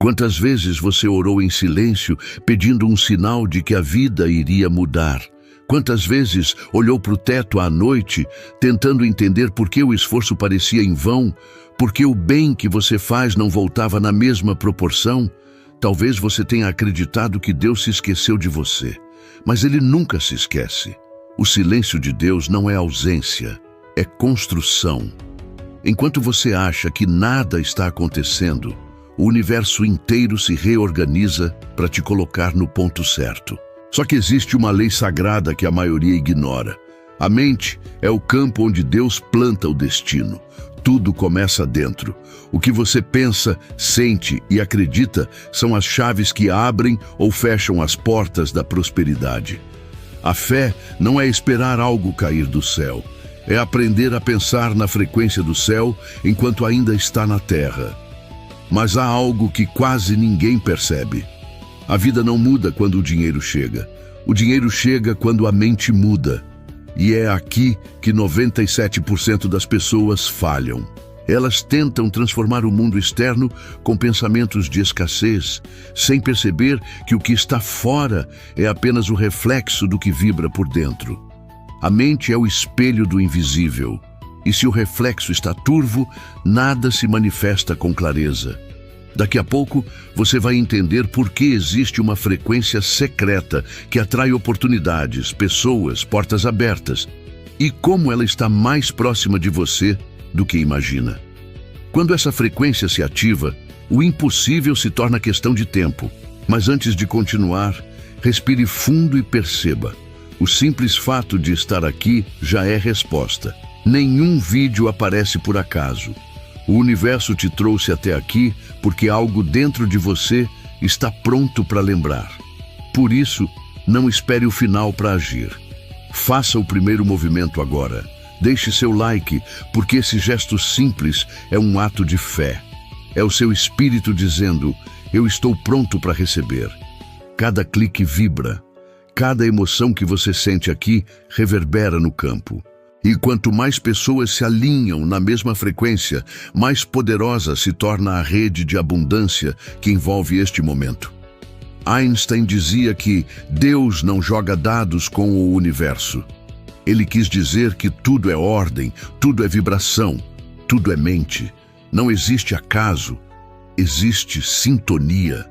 Quantas vezes você orou em silêncio, pedindo um sinal de que a vida iria mudar? Quantas vezes olhou para o teto à noite, tentando entender por que o esforço parecia em vão, porque o bem que você faz não voltava na mesma proporção? Talvez você tenha acreditado que Deus se esqueceu de você, mas Ele nunca se esquece. O silêncio de Deus não é ausência, é construção. Enquanto você acha que nada está acontecendo, o universo inteiro se reorganiza para te colocar no ponto certo. Só que existe uma lei sagrada que a maioria ignora. A mente é o campo onde Deus planta o destino. Tudo começa dentro. O que você pensa, sente e acredita são as chaves que abrem ou fecham as portas da prosperidade. A fé não é esperar algo cair do céu. É aprender a pensar na frequência do céu enquanto ainda está na terra. Mas há algo que quase ninguém percebe. A vida não muda quando o dinheiro chega. O dinheiro chega quando a mente muda. E é aqui que 97% das pessoas falham. Elas tentam transformar o mundo externo com pensamentos de escassez, sem perceber que o que está fora é apenas o reflexo do que vibra por dentro. A mente é o espelho do invisível. E se o reflexo está turvo, nada se manifesta com clareza. Daqui a pouco, você vai entender por que existe uma frequência secreta que atrai oportunidades, pessoas, portas abertas, e como ela está mais próxima de você do que imagina. Quando essa frequência se ativa, o impossível se torna questão de tempo. Mas antes de continuar, respire fundo e perceba. O simples fato de estar aqui já é resposta. Nenhum vídeo aparece por acaso. O universo te trouxe até aqui porque algo dentro de você está pronto para lembrar. Por isso, não espere o final para agir. Faça o primeiro movimento agora. Deixe seu like, porque esse gesto simples é um ato de fé. É o seu espírito dizendo, eu estou pronto para receber. Cada clique vibra. Cada emoção que você sente aqui reverbera no campo. E quanto mais pessoas se alinham na mesma frequência, mais poderosa se torna a rede de abundância que envolve este momento. Einstein dizia que Deus não joga dados com o universo. Ele quis dizer que tudo é ordem, tudo é vibração, tudo é mente. Não existe acaso, existe sintonia.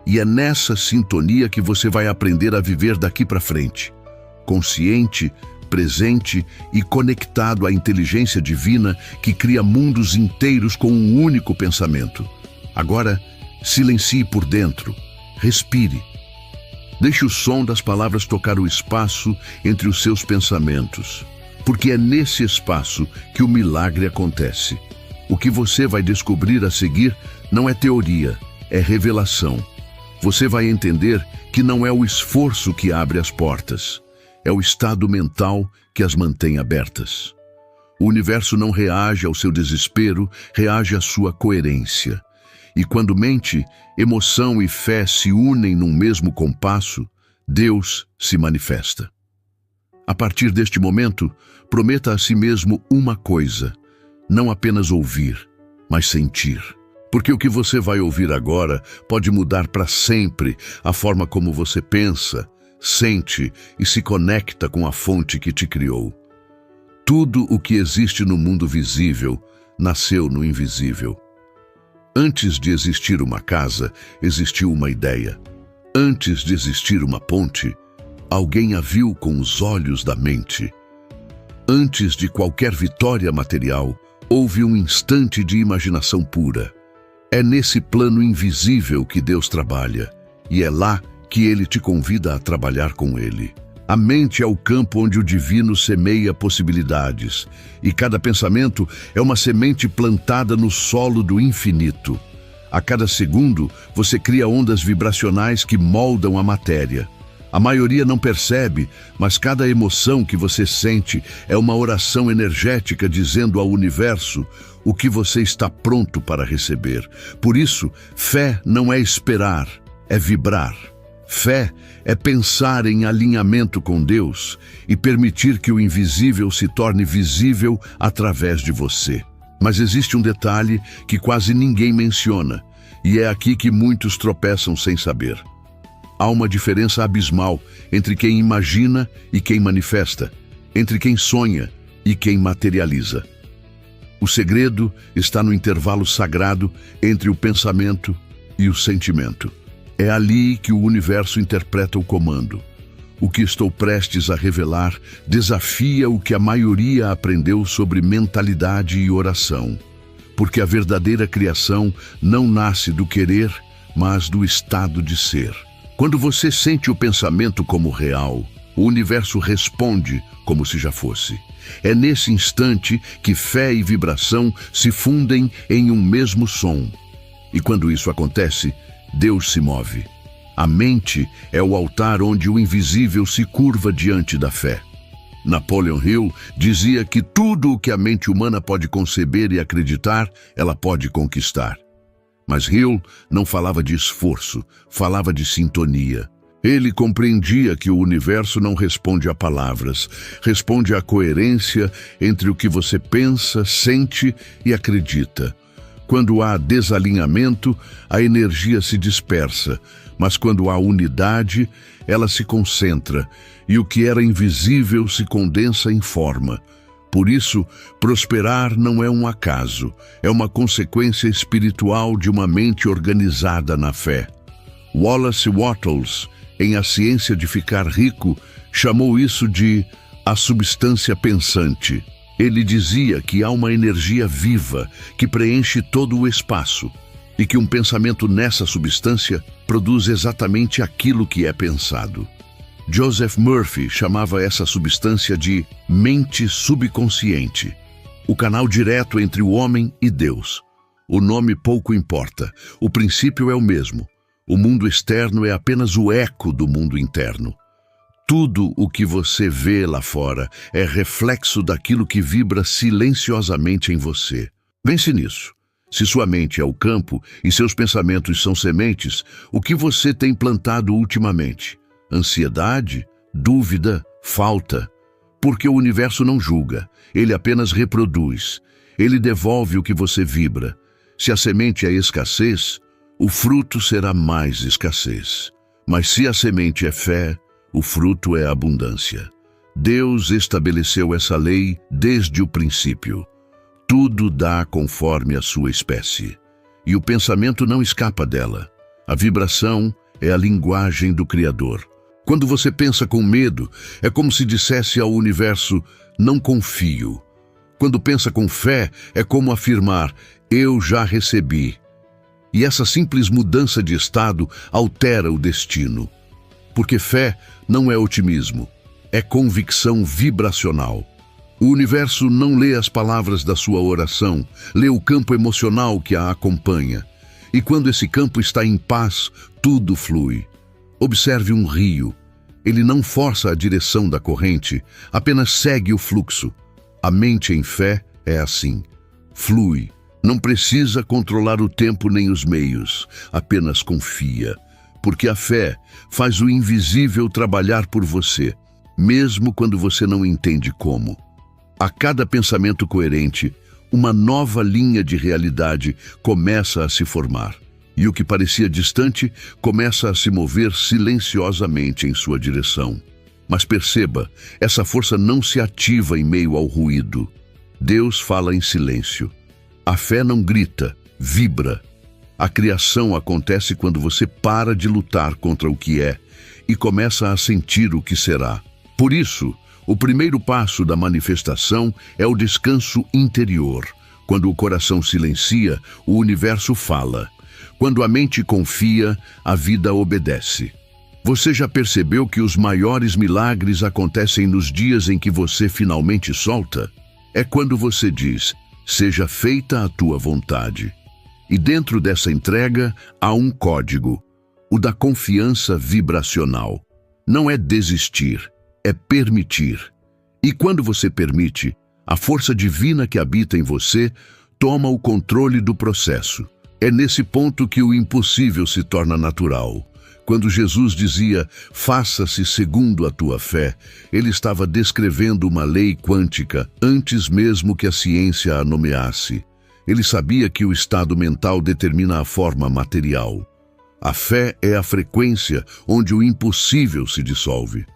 E é nessa sintonia que você vai aprender a viver daqui para frente. Consciente, presente e conectado à inteligência divina que cria mundos inteiros com um único pensamento. Agora, silencie por dentro, respire. Deixe o som das palavras tocar o espaço entre os seus pensamentos, porque é nesse espaço que o milagre acontece. O que você vai descobrir a seguir não é teoria, é revelação. Você vai entender que não é o esforço que abre as portas. É o estado mental que as mantém abertas. O universo não reage ao seu desespero, reage à sua coerência. E quando mente, emoção e fé se unem num mesmo compasso, Deus se manifesta. A partir deste momento, prometa a si mesmo uma coisa, não apenas ouvir, mas sentir. Porque o que você vai ouvir agora pode mudar para sempre a forma como você pensa, sente e se conecta com a fonte que te criou. Tudo o que existe no mundo visível nasceu no invisível. Antes de existir uma casa, existiu uma ideia. Antes de existir uma ponte, alguém a viu com os olhos da mente. Antes de qualquer vitória material, houve um instante de imaginação pura. É nesse plano invisível que Deus trabalha, e é lá que Ele te convida a trabalhar com Ele. A mente é o campo onde o divino semeia possibilidades, e cada pensamento é uma semente plantada no solo do infinito. A cada segundo, você cria ondas vibracionais que moldam a matéria. A maioria não percebe, mas cada emoção que você sente é uma oração energética dizendo ao universo o que você está pronto para receber. Por isso, fé não é esperar, é vibrar. Fé é pensar em alinhamento com Deus e permitir que o invisível se torne visível através de você. Mas existe um detalhe que quase ninguém menciona. E é aqui que muitos tropeçam sem saber. Há uma diferença abismal entre quem imagina e quem manifesta, entre quem sonha e quem materializa. O segredo está no intervalo sagrado entre o pensamento e o sentimento. É ali que o universo interpreta o comando. O que estou prestes a revelar desafia o que a maioria aprendeu sobre mentalidade e oração. Porque a verdadeira criação não nasce do querer, mas do estado de ser. Quando você sente o pensamento como real, o universo responde como se já fosse. É nesse instante que fé e vibração se fundem em um mesmo som. E quando isso acontece, Deus se move. A mente é o altar onde o invisível se curva diante da fé. Napoleon Hill dizia que tudo o que a mente humana pode conceber e acreditar, ela pode conquistar. Mas Hill não falava de esforço, falava de sintonia. Ele compreendia que o universo não responde a palavras, responde à coerência entre o que você pensa, sente e acredita. Quando há desalinhamento, a energia se dispersa, mas quando há unidade, ela se concentra, e o que era invisível se condensa em forma. Por isso, prosperar não é um acaso, é uma consequência espiritual de uma mente organizada na fé. Wallace Wattles, em A Ciência de Ficar Rico, chamou isso de a substância pensante. Ele dizia que há uma energia viva que preenche todo o espaço e que um pensamento nessa substância produz exatamente aquilo que é pensado. Joseph Murphy chamava essa substância de mente subconsciente, o canal direto entre o homem e Deus. O nome pouco importa, o princípio é o mesmo. O mundo externo é apenas o eco do mundo interno. Tudo o que você vê lá fora é reflexo daquilo que vibra silenciosamente em você. Pense nisso. Se sua mente é o campo e seus pensamentos são sementes, o que você tem plantado ultimamente? Ansiedade? Dúvida? Falta? Porque o universo não julga, ele apenas reproduz. Ele devolve o que você vibra. Se a semente é escassez, o fruto será mais escassez. Mas se a semente é fé, o fruto é abundância. Deus estabeleceu essa lei desde o princípio. Tudo dá conforme a sua espécie. E o pensamento não escapa dela. A vibração é a linguagem do Criador. Quando você pensa com medo, é como se dissesse ao universo, não confio. Quando pensa com fé, é como afirmar, eu já recebi. E essa simples mudança de estado altera o destino. Porque fé não é otimismo, é convicção vibracional. O universo não lê as palavras da sua oração, lê o campo emocional que a acompanha. E quando esse campo está em paz, tudo flui. Observe um rio. Ele não força a direção da corrente, apenas segue o fluxo. A mente em fé é assim. Flui. Não precisa controlar o tempo nem os meios, apenas confia. Porque a fé faz o invisível trabalhar por você, mesmo quando você não entende como. A cada pensamento coerente, uma nova linha de realidade começa a se formar. E o que parecia distante começa a se mover silenciosamente em sua direção. Mas perceba, essa força não se ativa em meio ao ruído. Deus fala em silêncio. A fé não grita, vibra. A criação acontece quando você para de lutar contra o que é e começa a sentir o que será. Por isso, o primeiro passo da manifestação é o descanso interior. Quando o coração silencia, o universo fala. Quando a mente confia, a vida obedece. Você já percebeu que os maiores milagres acontecem nos dias em que você finalmente solta? É quando você diz, seja feita a tua vontade. E dentro dessa entrega há um código, o da confiança vibracional. Não é desistir, é permitir. E quando você permite, a força divina que habita em você toma o controle do processo. É nesse ponto que o impossível se torna natural. Quando Jesus dizia, faça-se segundo a tua fé, ele estava descrevendo uma lei quântica antes mesmo que a ciência a nomeasse. Ele sabia que o estado mental determina a forma material. A fé é a frequência onde o impossível se dissolve.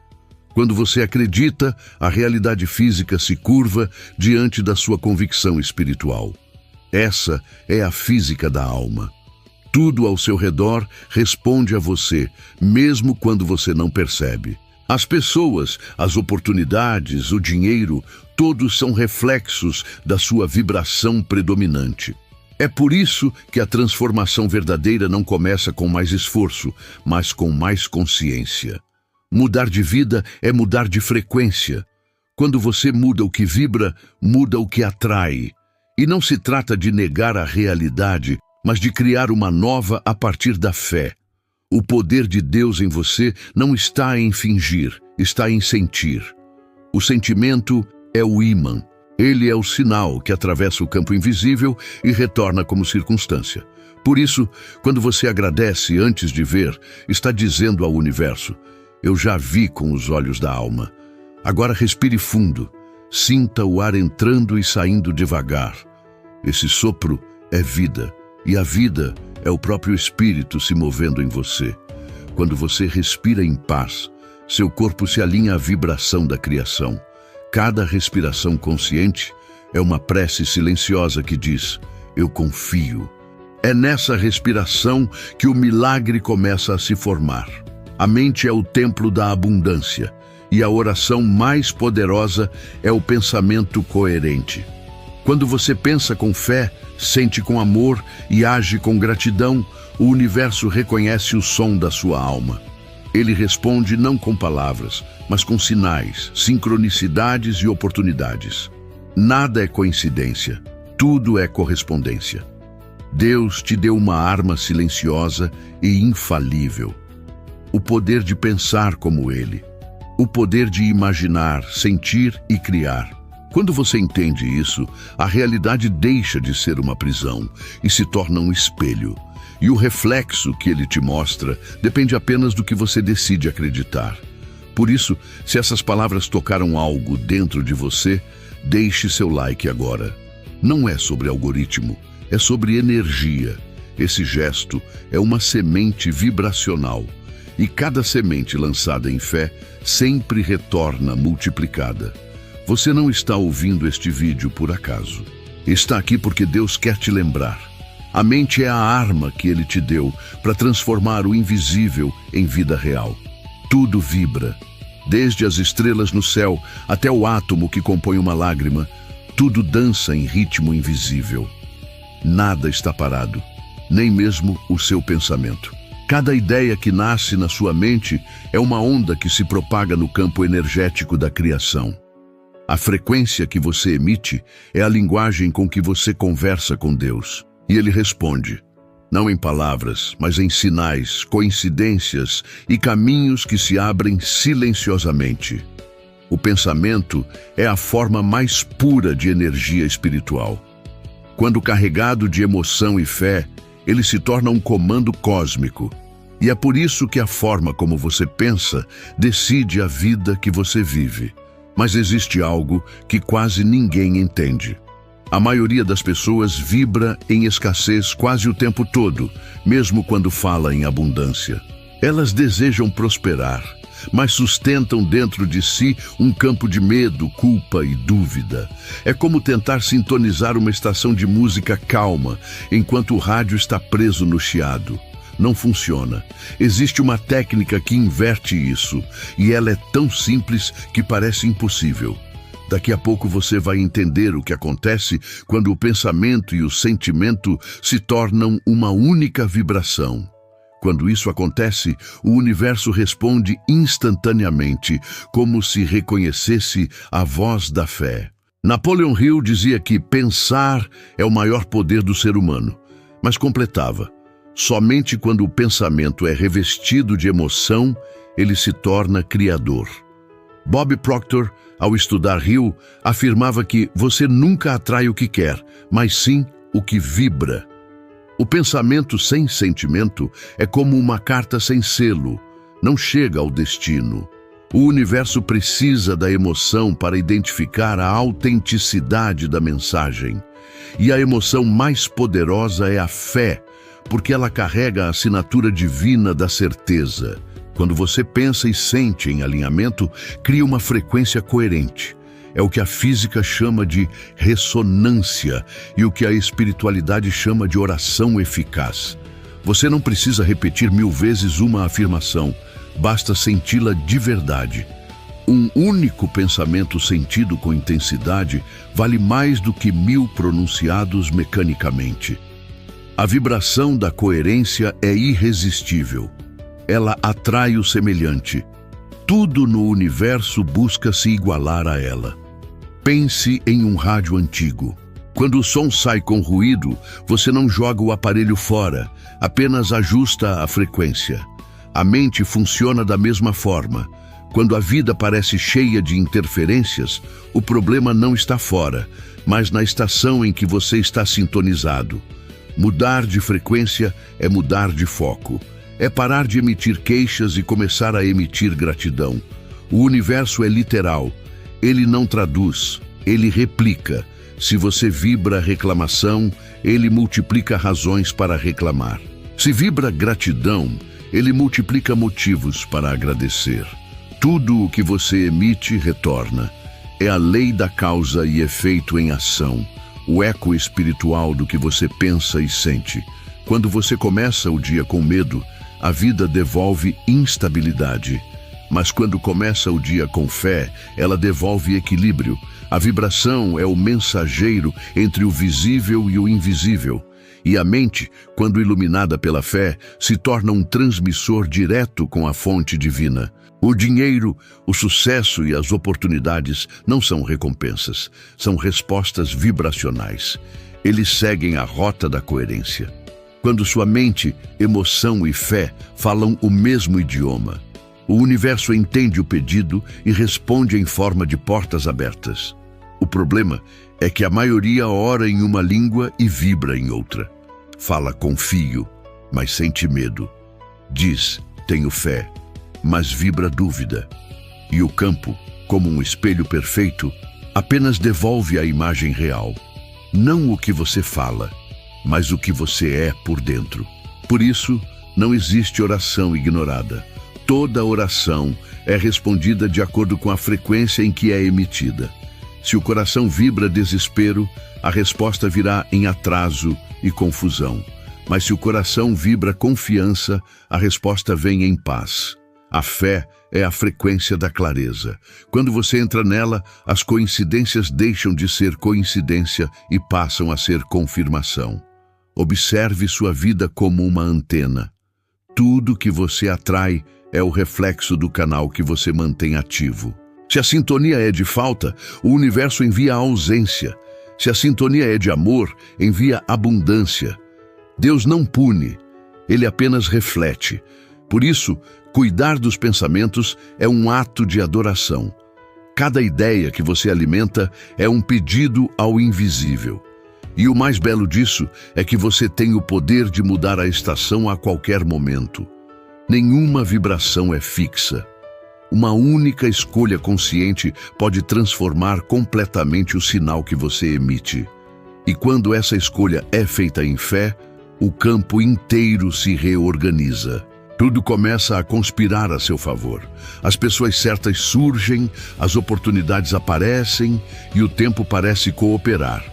Quando você acredita, a realidade física se curva diante da sua convicção espiritual. Essa é a física da alma. Tudo ao seu redor responde a você, mesmo quando você não percebe. As pessoas, as oportunidades, o dinheiro, todos são reflexos da sua vibração predominante. É por isso que a transformação verdadeira não começa com mais esforço, mas com mais consciência. Mudar de vida é mudar de frequência. Quando você muda o que vibra, muda o que atrai. E não se trata de negar a realidade, mas de criar uma nova a partir da fé. O poder de Deus em você não está em fingir, está em sentir. O sentimento é o ímã. Ele é o sinal que atravessa o campo invisível e retorna como circunstância. Por isso, quando você agradece antes de ver, está dizendo ao universo: eu já vi com os olhos da alma. Agora respire fundo. Sinta o ar entrando e saindo devagar. Esse sopro é vida, e a vida é o próprio Espírito se movendo em você. Quando você respira em paz, seu corpo se alinha à vibração da criação. Cada respiração consciente é uma prece silenciosa que diz: eu confio. É nessa respiração que o milagre começa a se formar. A mente é o templo da abundância, e a oração mais poderosa é o pensamento coerente. Quando você pensa com fé, sente com amor e age com gratidão, o universo reconhece o som da sua alma. Ele responde não com palavras, mas com sinais, sincronicidades e oportunidades. Nada é coincidência, tudo é correspondência. Deus te deu uma arma silenciosa e infalível. O poder de pensar como Ele. O poder de imaginar, sentir e criar. Quando você entende isso, a realidade deixa de ser uma prisão e se torna um espelho. E o reflexo que ele te mostra depende apenas do que você decide acreditar. Por isso, se essas palavras tocaram algo dentro de você, deixe seu like agora. Não é sobre algoritmo, é sobre energia. Esse gesto é uma semente vibracional. E cada semente lançada em fé sempre retorna multiplicada. Você não está ouvindo este vídeo por acaso. Está aqui porque Deus quer te lembrar. A mente é a arma que Ele te deu para transformar o invisível em vida real. Tudo vibra. Desde as estrelas no céu até o átomo que compõe uma lágrima, tudo dança em ritmo invisível. Nada está parado, nem mesmo o seu pensamento. Cada ideia que nasce na sua mente é uma onda que se propaga no campo energético da criação. A frequência que você emite é a linguagem com que você conversa com Deus. E Ele responde, não em palavras, mas em sinais, coincidências e caminhos que se abrem silenciosamente. O pensamento é a forma mais pura de energia espiritual. Quando carregado de emoção e fé, ele se torna um comando cósmico. E é por isso que a forma como você pensa decide a vida que você vive. Mas existe algo que quase ninguém entende. A maioria das pessoas vibra em escassez quase o tempo todo, mesmo quando fala em abundância. Elas desejam prosperar, mas sustentam dentro de si um campo de medo, culpa e dúvida. É como tentar sintonizar uma estação de música calma, enquanto o rádio está preso no chiado. Não funciona. Existe uma técnica que inverte isso, e ela é tão simples que parece impossível. Daqui a pouco você vai entender o que acontece quando o pensamento e o sentimento se tornam uma única vibração. Quando isso acontece, o universo responde instantaneamente, como se reconhecesse a voz da fé. Napoleon Hill dizia que pensar é o maior poder do ser humano, mas completava: somente quando o pensamento é revestido de emoção, ele se torna criador. Bob Proctor, ao estudar Hill, afirmava que você nunca atrai o que quer, mas sim o que vibra. O pensamento sem sentimento é como uma carta sem selo, não chega ao destino. O universo precisa da emoção para identificar a autenticidade da mensagem. E a emoção mais poderosa é a fé, porque ela carrega a assinatura divina da certeza. Quando você pensa e sente em alinhamento, cria uma frequência coerente. É o que a física chama de ressonância e o que a espiritualidade chama de oração eficaz. Você não precisa repetir 1000 vezes uma afirmação, basta senti-la de verdade. Um único pensamento sentido com intensidade vale mais do que 1000 pronunciados mecanicamente. A vibração da coerência é irresistível. Ela atrai o semelhante. Tudo no universo busca se igualar a ela. Pense em um rádio antigo. Quando o som sai com ruído, você não joga o aparelho fora, apenas ajusta a frequência. A mente funciona da mesma forma. Quando a vida parece cheia de interferências, o problema não está fora, mas na estação em que você está sintonizado. Mudar de frequência é mudar de foco. É parar de emitir queixas e começar a emitir gratidão. O universo é literal. Ele não traduz, ele replica. Se você vibra reclamação, ele multiplica razões para reclamar. Se vibra gratidão, ele multiplica motivos para agradecer. Tudo o que você emite retorna. É a lei da causa e efeito em ação, o eco espiritual do que você pensa e sente. Quando você começa o dia com medo, a vida devolve instabilidade. Mas quando começa o dia com fé, ela devolve equilíbrio. A vibração é o mensageiro entre o visível e o invisível. E a mente, quando iluminada pela fé, se torna um transmissor direto com a fonte divina. O dinheiro, o sucesso e as oportunidades não são recompensas, são respostas vibracionais. Eles seguem a rota da coerência. Quando sua mente, emoção e fé falam o mesmo idioma, o universo entende o pedido e responde em forma de portas abertas. O problema é que a maioria ora em uma língua e vibra em outra. Fala confio, mas sente medo. Diz tenho fé, mas vibra dúvida. E o campo, como um espelho perfeito, apenas devolve a imagem real. Não o que você fala, mas o que você é por dentro. Por isso, não existe oração ignorada. Toda oração é respondida de acordo com a frequência em que é emitida. Se o coração vibra desespero, a resposta virá em atraso e confusão. Mas se o coração vibra confiança, a resposta vem em paz. A fé é a frequência da clareza. Quando você entra nela, as coincidências deixam de ser coincidência e passam a ser confirmação. Observe sua vida como uma antena. Tudo que você atrai é o reflexo do canal que você mantém ativo. Se a sintonia é de falta, o universo envia ausência. Se a sintonia é de amor, envia abundância. Deus não pune, ele apenas reflete. Por isso, cuidar dos pensamentos é um ato de adoração. Cada ideia que você alimenta é um pedido ao invisível. E o mais belo disso é que você tem o poder de mudar a estação a qualquer momento. Nenhuma vibração é fixa. Uma única escolha consciente pode transformar completamente o sinal que você emite. E quando essa escolha é feita em fé, o campo inteiro se reorganiza. Tudo começa a conspirar a seu favor. As pessoas certas surgem, as oportunidades aparecem e o tempo parece cooperar.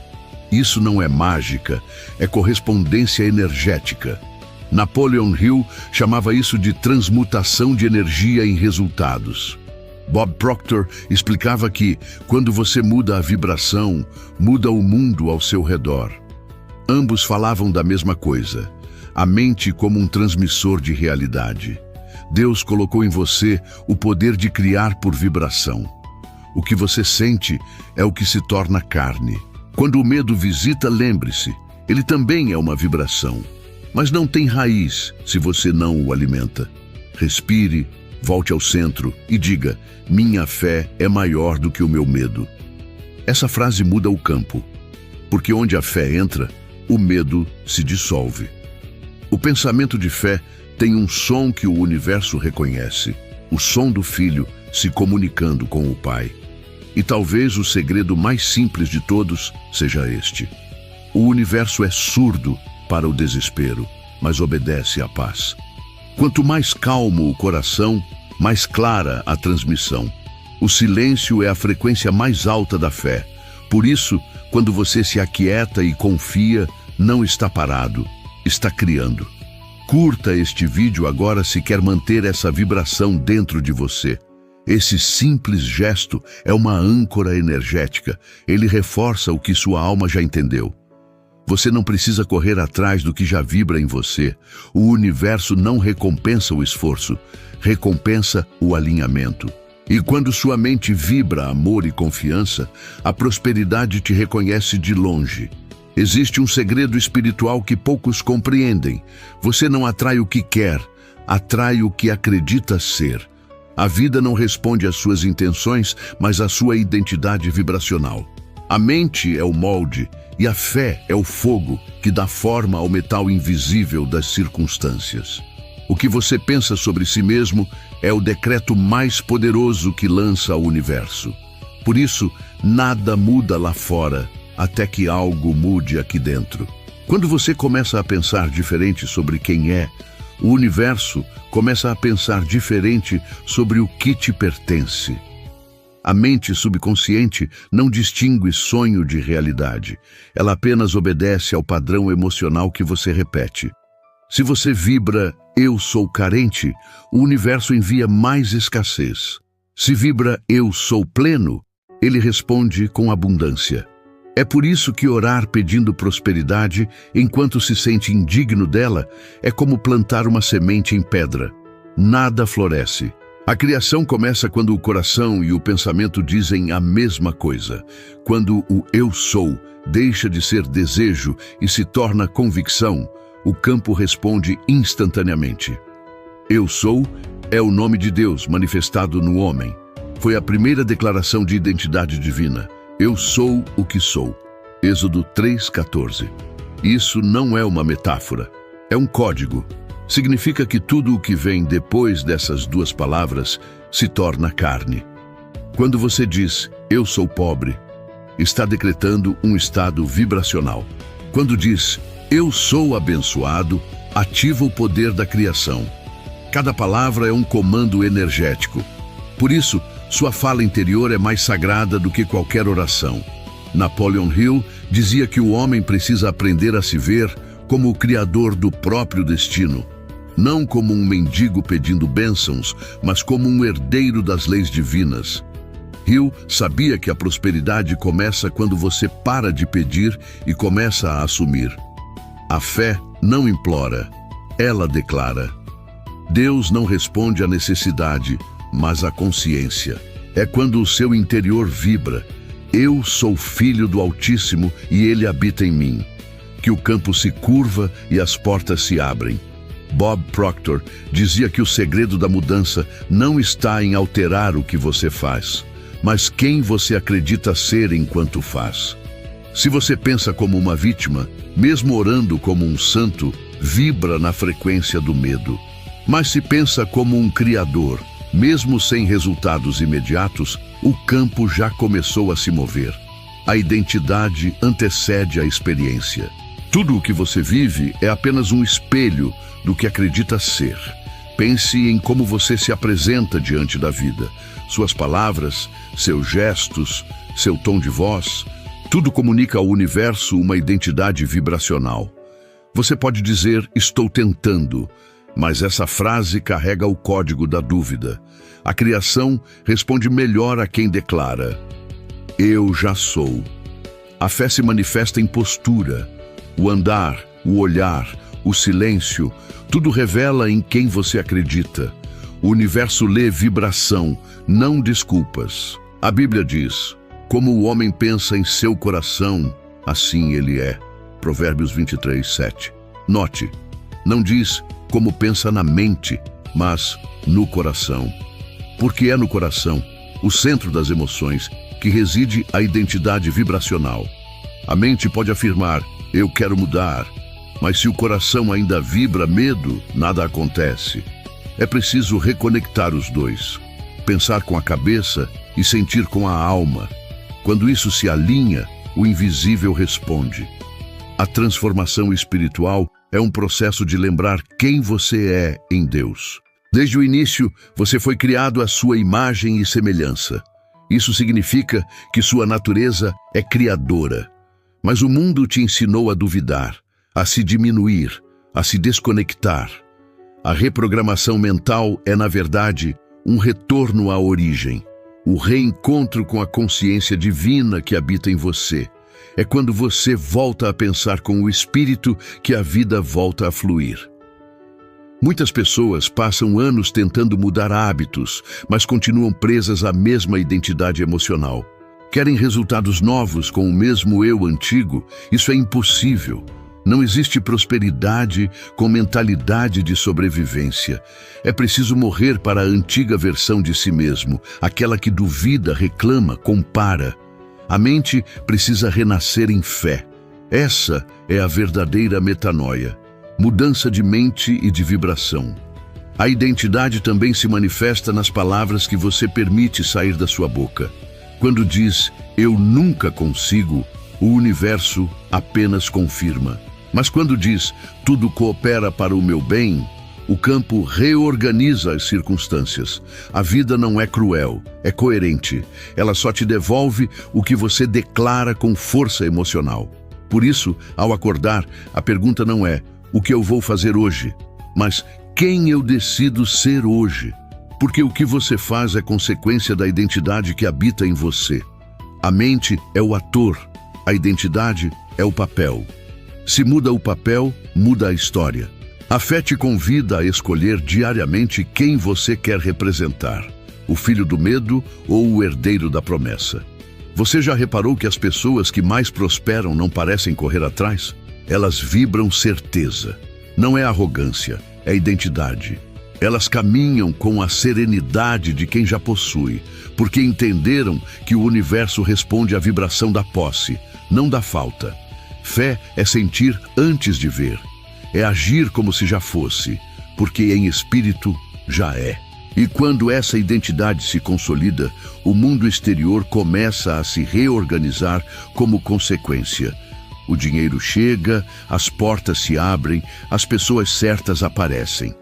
Isso não é mágica, é correspondência energética. Napoleon Hill chamava isso de transmutação de energia em resultados. Bob Proctor explicava que, quando você muda a vibração, muda o mundo ao seu redor. Ambos falavam da mesma coisa, a mente como um transmissor de realidade. Deus colocou em você o poder de criar por vibração. O que você sente é o que se torna carne. Quando o medo visita, lembre-se, ele também é uma vibração, mas não tem raiz se você não o alimenta. Respire, volte ao centro e diga, minha fé é maior do que o meu medo. Essa frase muda o campo, porque onde a fé entra, o medo se dissolve. O pensamento de fé tem um som que o universo reconhece, o som do filho se comunicando com o pai. E talvez o segredo mais simples de todos seja este. O universo é surdo para o desespero, mas obedece à paz. Quanto mais calmo o coração, mais clara a transmissão. O silêncio é a frequência mais alta da fé. Por isso, quando você se aquieta e confia, não está parado, está criando. Curta este vídeo agora se quer manter essa vibração dentro de você. Esse simples gesto é uma âncora energética. Ele reforça o que sua alma já entendeu. Você não precisa correr atrás do que já vibra em você. O universo não recompensa o esforço, recompensa o alinhamento. E quando sua mente vibra amor e confiança, a prosperidade te reconhece de longe. Existe um segredo espiritual que poucos compreendem. Você não atrai o que quer, atrai o que acredita ser. A vida não responde às suas intenções, mas à sua identidade vibracional. A mente é o molde e a fé é o fogo que dá forma ao metal invisível das circunstâncias. O que você pensa sobre si mesmo é o decreto mais poderoso que lança ao universo. Por isso, nada muda lá fora até que algo mude aqui dentro. Quando você começa a pensar diferente sobre quem é, o universo começa a pensar diferente sobre o que te pertence. A mente subconsciente não distingue sonho de realidade. Ela apenas obedece ao padrão emocional que você repete. Se você vibra "eu sou carente", o universo envia mais escassez. Se vibra "eu sou pleno", ele responde com abundância. É por isso que orar pedindo prosperidade enquanto se sente indigno dela é como plantar uma semente em pedra. Nada floresce. A criação começa quando o coração e o pensamento dizem a mesma coisa. Quando o "eu sou" deixa de ser desejo e se torna convicção, o campo responde instantaneamente. "Eu sou" é o nome de Deus manifestado no homem. Foi a primeira declaração de identidade divina. Eu sou o que sou. Êxodo 3:14. Isso não é uma metáfora, é um código. Significa que tudo o que vem depois dessas duas palavras se torna carne. Quando você diz "eu sou pobre", está decretando um estado vibracional. Quando diz "eu sou abençoado", ativa o poder da criação. Cada palavra é um comando energético. Por isso, sua fala interior é mais sagrada do que qualquer oração. Napoleon Hill dizia que o homem precisa aprender a se ver como o criador do próprio destino. Não como um mendigo pedindo bênçãos, mas como um herdeiro das leis divinas. Hill sabia que a prosperidade começa quando você para de pedir e começa a assumir. A fé não implora, ela declara. Deus não responde à necessidade, mas à consciência. É quando o seu interior vibra. Eu sou filho do Altíssimo e Ele habita em mim. Que o campo se curva e as portas se abrem. Bob Proctor dizia que o segredo da mudança não está em alterar o que você faz, mas quem você acredita ser enquanto faz. Se você pensa como uma vítima, mesmo orando como um santo, vibra na frequência do medo. Mas se pensa como um criador, mesmo sem resultados imediatos, o campo já começou a se mover. A identidade antecede a experiência. Tudo o que você vive é apenas um espelho do que acredita ser. Pense em como você se apresenta diante da vida. Suas palavras, seus gestos, seu tom de voz, tudo comunica ao universo uma identidade vibracional. Você pode dizer "estou tentando", mas essa frase carrega o código da dúvida. A criação responde melhor a quem declara "eu já sou". A fé se manifesta em postura. O andar, o olhar, o silêncio, tudo revela em quem você acredita. O universo lê vibração, não desculpas. A Bíblia diz: "Como o homem pensa em seu coração, assim ele é." Provérbios 23:7. Note, não diz como pensa na mente, mas no coração. Porque é no coração, o centro das emoções, que reside a identidade vibracional. A mente pode afirmar "eu quero mudar", mas se o coração ainda vibra medo, nada acontece. É preciso reconectar os dois, pensar com a cabeça e sentir com a alma. Quando isso se alinha, o invisível responde. A transformação espiritual é um processo de lembrar quem você é em Deus. Desde o início, você foi criado à sua imagem e semelhança. Isso significa que sua natureza é criadora. Mas o mundo te ensinou a duvidar, a se diminuir, a se desconectar. A reprogramação mental é, na verdade, um retorno à origem, o reencontro com a consciência divina que habita em você. É quando você volta a pensar com o espírito que a vida volta a fluir. Muitas pessoas passam anos tentando mudar hábitos, mas continuam presas à mesma identidade emocional. Querem resultados novos com o mesmo eu antigo? Isso é impossível. Não existe prosperidade com mentalidade de sobrevivência. É preciso morrer para a antiga versão de si mesmo, aquela que duvida, reclama, compara. A mente precisa renascer em fé. Essa é a verdadeira metanoia, mudança de mente e de vibração. A identidade também se manifesta nas palavras que você permite sair da sua boca. Quando diz, eu nunca consigo, o universo apenas confirma. Mas quando diz, tudo coopera para o meu bem, o campo reorganiza as circunstâncias. A vida não é cruel, é coerente. Ela só te devolve o que você declara com força emocional. Por isso, ao acordar, a pergunta não é, o que eu vou fazer hoje? Mas, quem eu decido ser hoje? Porque o que você faz é consequência da identidade que habita em você. A mente é o ator, a identidade é o papel. Se muda o papel, muda a história. A fé te convida a escolher diariamente quem você quer representar, o filho do medo ou o herdeiro da promessa. Você já reparou que as pessoas que mais prosperam não parecem correr atrás? Elas vibram certeza. Não é arrogância, é identidade. Elas caminham com a serenidade de quem já possui, porque entenderam que o universo responde à vibração da posse, não da falta. Fé é sentir antes de ver. É agir como se já fosse, porque em espírito já é. E quando essa identidade se consolida, o mundo exterior começa a se reorganizar como consequência. O dinheiro chega, as portas se abrem, as pessoas certas aparecem.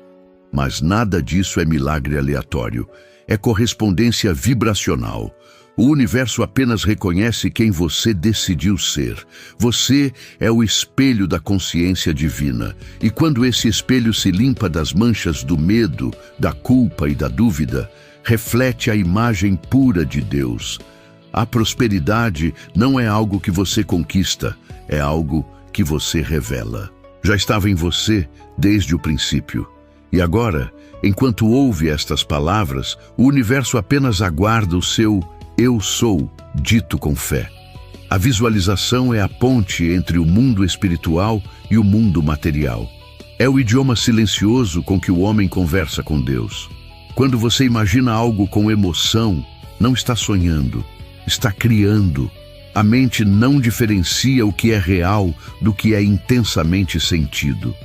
Mas nada disso é milagre aleatório. É correspondência vibracional. O universo apenas reconhece quem você decidiu ser. Você é o espelho da consciência divina. E quando esse espelho se limpa das manchas do medo, da culpa e da dúvida, reflete a imagem pura de Deus. A prosperidade não é algo que você conquista, é algo que você revela. Já estava em você desde o princípio. E agora, enquanto ouve estas palavras, o universo apenas aguarda o seu eu sou, dito com fé. A visualização é a ponte entre o mundo espiritual e o mundo material. É o idioma silencioso com que o homem conversa com Deus. Quando você imagina algo com emoção, não está sonhando, está criando. A mente não diferencia o que é real do que é intensamente sentido.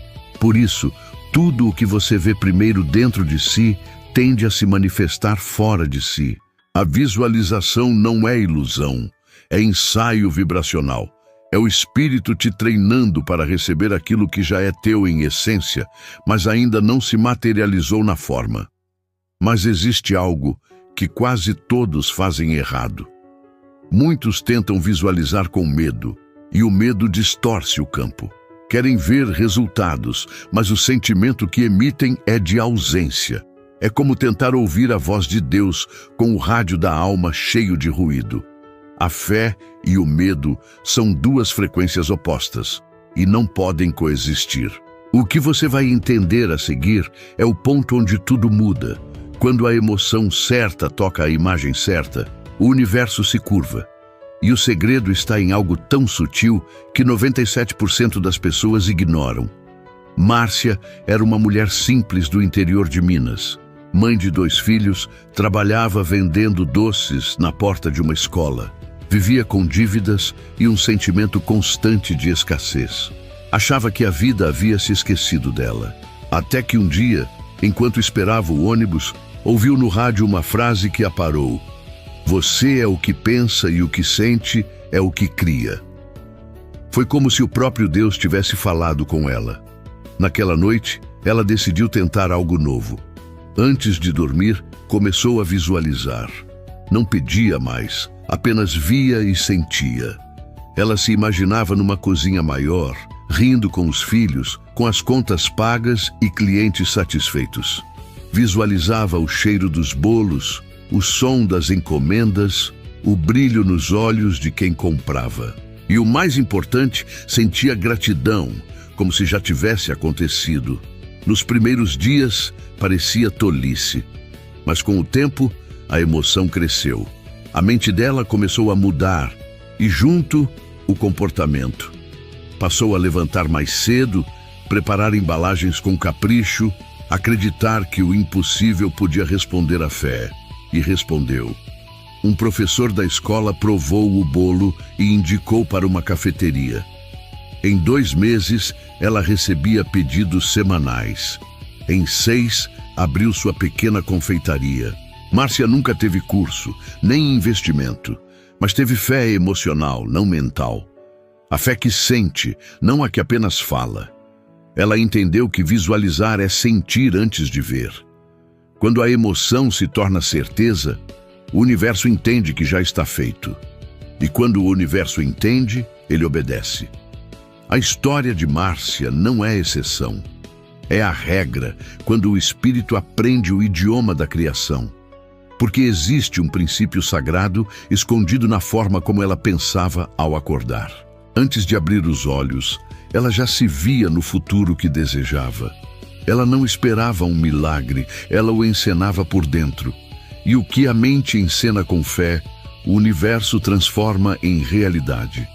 Por isso, tudo o que você vê primeiro dentro de si tende a se manifestar fora de si. A visualização não é ilusão, é ensaio vibracional. É o espírito te treinando para receber aquilo que já é teu em essência, mas ainda não se materializou na forma. Mas existe algo que quase todos fazem errado. Muitos tentam visualizar com medo, e o medo distorce o campo. Querem ver resultados, mas o sentimento que emitem é de ausência. É como tentar ouvir a voz de Deus com o rádio da alma cheio de ruído. A fé e o medo são duas frequências opostas e não podem coexistir. O que você vai entender a seguir é o ponto onde tudo muda. Quando a emoção certa toca a imagem certa, o universo se curva. E o segredo está em algo tão sutil que 97% das pessoas ignoram. Márcia era uma mulher simples do interior de Minas. Mãe de 2 filhos, trabalhava vendendo doces na porta de uma escola. Vivia com dívidas e um sentimento constante de escassez. Achava que a vida havia se esquecido dela. Até que um dia, enquanto esperava o ônibus, ouviu no rádio uma frase que a parou. Você é o que pensa e o que sente é o que cria. Foi como se o próprio Deus tivesse falado com ela. Naquela noite, ela decidiu tentar algo novo. Antes de dormir, começou a visualizar. Não pedia mais, apenas via e sentia. Ela se imaginava numa cozinha maior, rindo com os filhos, com as contas pagas e clientes satisfeitos. Visualizava o cheiro dos bolos, o som das encomendas, o brilho nos olhos de quem comprava. E o mais importante, sentia gratidão, como se já tivesse acontecido. Nos primeiros dias, parecia tolice. Mas com o tempo, a emoção cresceu. A mente dela começou a mudar e, junto, o comportamento. Passou a levantar mais cedo, preparar embalagens com capricho, acreditar que o impossível podia responder à fé. E respondeu. Um professor da escola provou o bolo e indicou para uma cafeteria. Em 2 meses, ela recebia pedidos semanais. Em 6, abriu sua pequena confeitaria. Márcia nunca teve curso, nem investimento, mas teve fé emocional, não mental. A fé que sente, não a que apenas fala. Ela entendeu que visualizar é sentir antes de ver. Quando a emoção se torna certeza, o universo entende que já está feito. E quando o universo entende, ele obedece. A história de Márcia não é exceção. É a regra quando o espírito aprende o idioma da criação. Porque existe um princípio sagrado escondido na forma como ela pensava ao acordar. Antes de abrir os olhos, ela já se via no futuro que desejava. Ela não esperava um milagre, ela o encenava por dentro. E o que a mente encena com fé, o universo transforma em realidade.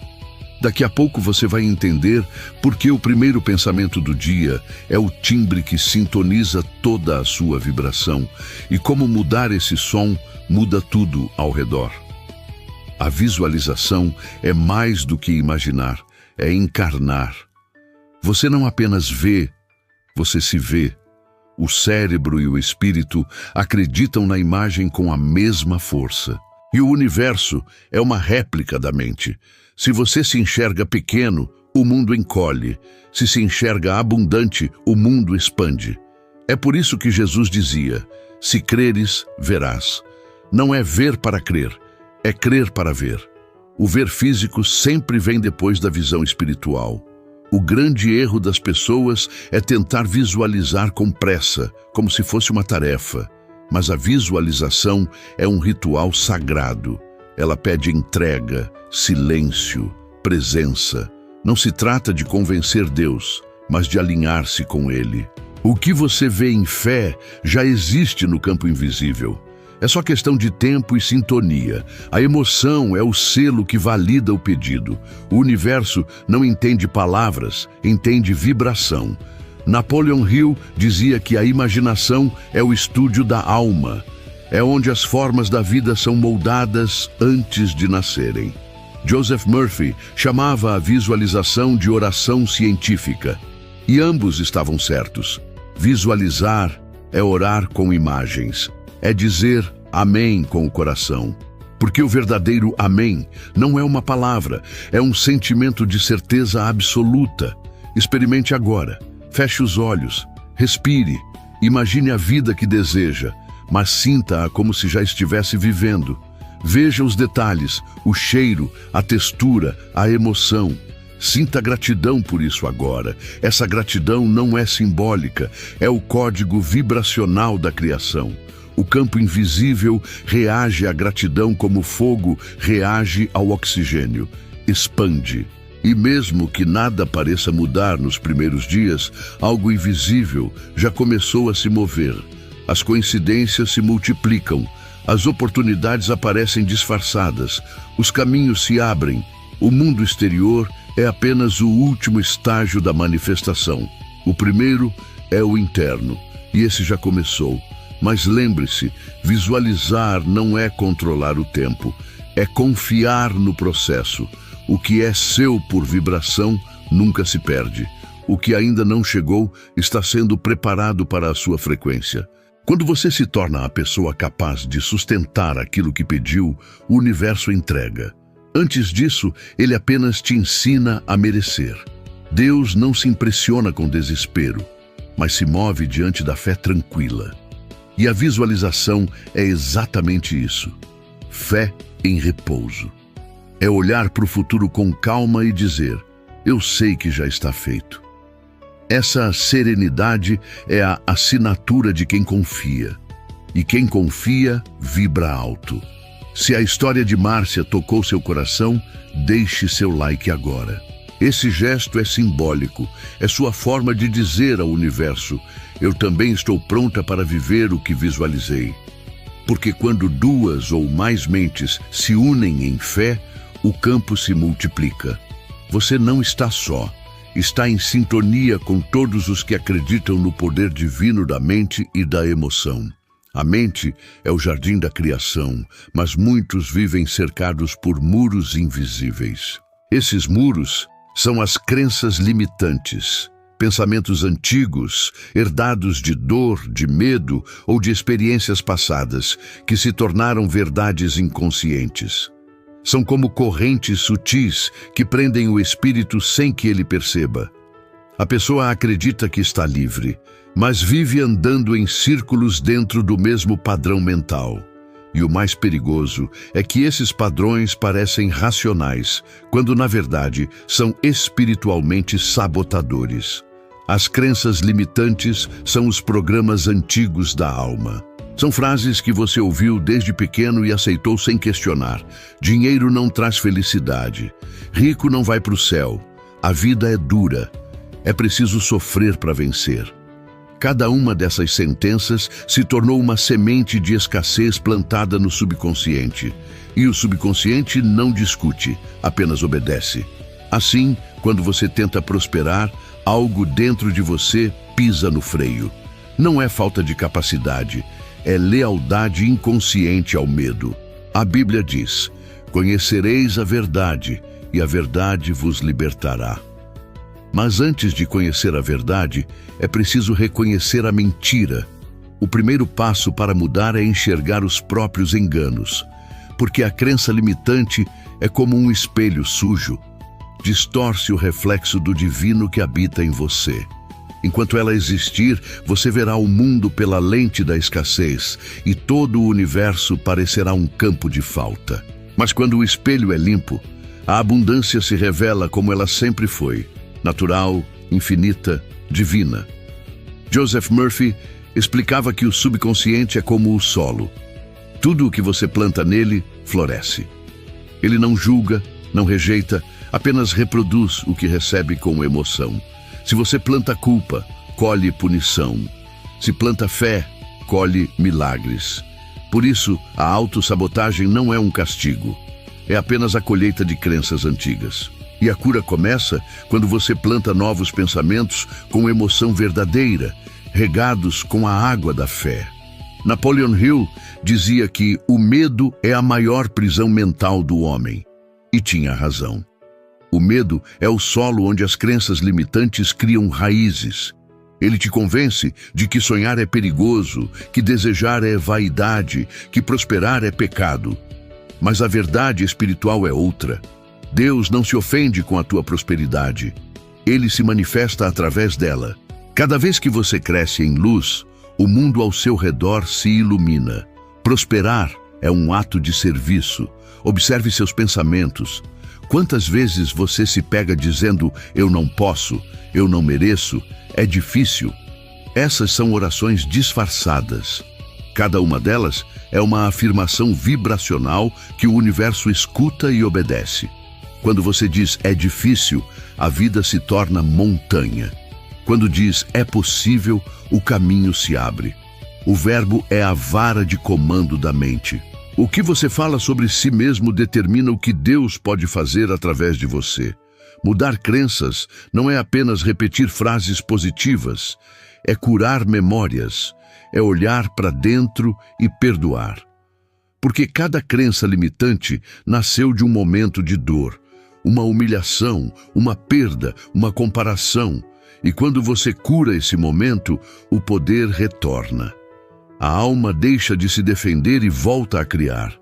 Daqui a pouco você vai entender por que o primeiro pensamento do dia é o timbre que sintoniza toda a sua vibração e como mudar esse som muda tudo ao redor. A visualização é mais do que imaginar, é encarnar. Você não apenas vê, você se vê. O cérebro e o espírito acreditam na imagem com a mesma força. E o universo é uma réplica da mente. Se você se enxerga pequeno, o mundo encolhe. Se se enxerga abundante, o mundo expande. É por isso que Jesus dizia, se creres, verás. Não é ver para crer, é crer para ver. O ver físico sempre vem depois da visão espiritual. O grande erro das pessoas é tentar visualizar com pressa, como se fosse uma tarefa. Mas a visualização é um ritual sagrado. Ela pede entrega, silêncio, presença. Não se trata de convencer Deus, mas de alinhar-se com Ele. O que você vê em fé já existe no campo invisível. É só questão de tempo e sintonia. A emoção é o selo que valida o pedido. O universo não entende palavras, entende vibração. Napoleon Hill dizia que a imaginação é o estúdio da alma. É onde as formas da vida são moldadas antes de nascerem. Joseph Murphy chamava a visualização de oração científica. E ambos estavam certos. Visualizar é orar com imagens. É dizer amém com o coração. Porque o verdadeiro amém não é uma palavra, é um sentimento de certeza absoluta. Experimente agora. Feche os olhos, respire, imagine a vida que deseja, mas sinta-a como se já estivesse vivendo. Veja os detalhes, o cheiro, a textura, a emoção. Sinta gratidão por isso agora. Essa gratidão não é simbólica, é o código vibracional da criação. O campo invisível reage à gratidão como fogo reage ao oxigênio. Expande. E mesmo que nada pareça mudar nos primeiros dias, algo invisível já começou a se mover. As coincidências se multiplicam, as oportunidades aparecem disfarçadas, os caminhos se abrem. O mundo exterior é apenas o último estágio da manifestação. O primeiro é o interno, e esse já começou. Mas lembre-se, visualizar não é controlar o tempo, é confiar no processo. O que é seu por vibração nunca se perde. O que ainda não chegou está sendo preparado para a sua frequência. Quando você se torna a pessoa capaz de sustentar aquilo que pediu, o universo entrega. Antes disso, ele apenas te ensina a merecer. Deus não se impressiona com desespero, mas se move diante da fé tranquila. E a visualização é exatamente isso. Fé em repouso. É olhar para o futuro com calma e dizer: eu sei que já está feito. Essa serenidade é a assinatura de quem confia. E quem confia, vibra alto. Se a história de Márcia tocou seu coração, deixe seu like agora. Esse gesto é simbólico, é sua forma de dizer ao universo: eu também estou pronta para viver o que visualizei. Porque quando duas ou mais mentes se unem em fé, o campo se multiplica. Você não está só, está em sintonia com todos os que acreditam no poder divino da mente e da emoção. A mente é o jardim da criação, mas muitos vivem cercados por muros invisíveis. Esses muros são as crenças limitantes, pensamentos antigos, herdados de dor, de medo ou de experiências passadas, que se tornaram verdades inconscientes. São como correntes sutis que prendem o espírito sem que ele perceba. A pessoa acredita que está livre, mas vive andando em círculos dentro do mesmo padrão mental. E o mais perigoso é que esses padrões parecem racionais, quando na verdade são espiritualmente sabotadores. As crenças limitantes são os programas antigos da alma. São frases que você ouviu desde pequeno e aceitou sem questionar. Dinheiro não traz felicidade. Rico não vai para o céu. A vida é dura. É preciso sofrer para vencer. Cada uma dessas sentenças se tornou uma semente de escassez plantada no subconsciente. E o subconsciente não discute, apenas obedece. Assim, quando você tenta prosperar, algo dentro de você pisa no freio. Não é falta de capacidade, é lealdade inconsciente ao medo. A Bíblia diz: conhecereis a verdade, e a verdade vos libertará. Mas antes de conhecer a verdade, é preciso reconhecer a mentira. O primeiro passo para mudar é enxergar os próprios enganos, porque a crença limitante é como um espelho sujo. Distorce o reflexo do divino que habita em você. Enquanto ela existir, você verá o mundo pela lente da escassez e todo o universo parecerá um campo de falta. Mas quando o espelho é limpo, a abundância se revela como ela sempre foi: natural, infinita, divina. Joseph Murphy explicava que o subconsciente é como o solo. Tudo o que você planta nele floresce. Ele não julga, não rejeita, apenas reproduz o que recebe com emoção. Se você planta culpa, colhe punição. Se planta fé, colhe milagres. Por isso, a autossabotagem não é um castigo. É apenas a colheita de crenças antigas. E a cura começa quando você planta novos pensamentos com emoção verdadeira, regados com a água da fé. Napoleon Hill dizia que o medo é a maior prisão mental do homem. E tinha razão. O medo é o solo onde as crenças limitantes criam raízes. Ele te convence de que sonhar é perigoso, que desejar é vaidade, que prosperar é pecado. Mas a verdade espiritual é outra. Deus não se ofende com a tua prosperidade. Ele se manifesta através dela. Cada vez que você cresce em luz, o mundo ao seu redor se ilumina. Prosperar é um ato de serviço. Observe seus pensamentos. Quantas vezes você se pega dizendo: eu não posso, eu não mereço, é difícil? Essas são orações disfarçadas. Cada uma delas é uma afirmação vibracional que o universo escuta e obedece. Quando você diz é difícil, a vida se torna montanha. Quando diz é possível, o caminho se abre. O verbo é a vara de comando da mente. O que você fala sobre si mesmo determina o que Deus pode fazer através de você. Mudar crenças não é apenas repetir frases positivas, é curar memórias, é olhar para dentro e perdoar. Porque cada crença limitante nasceu de um momento de dor, uma humilhação, uma perda, uma comparação. E quando você cura esse momento, o poder retorna. A alma deixa de se defender e volta a criar.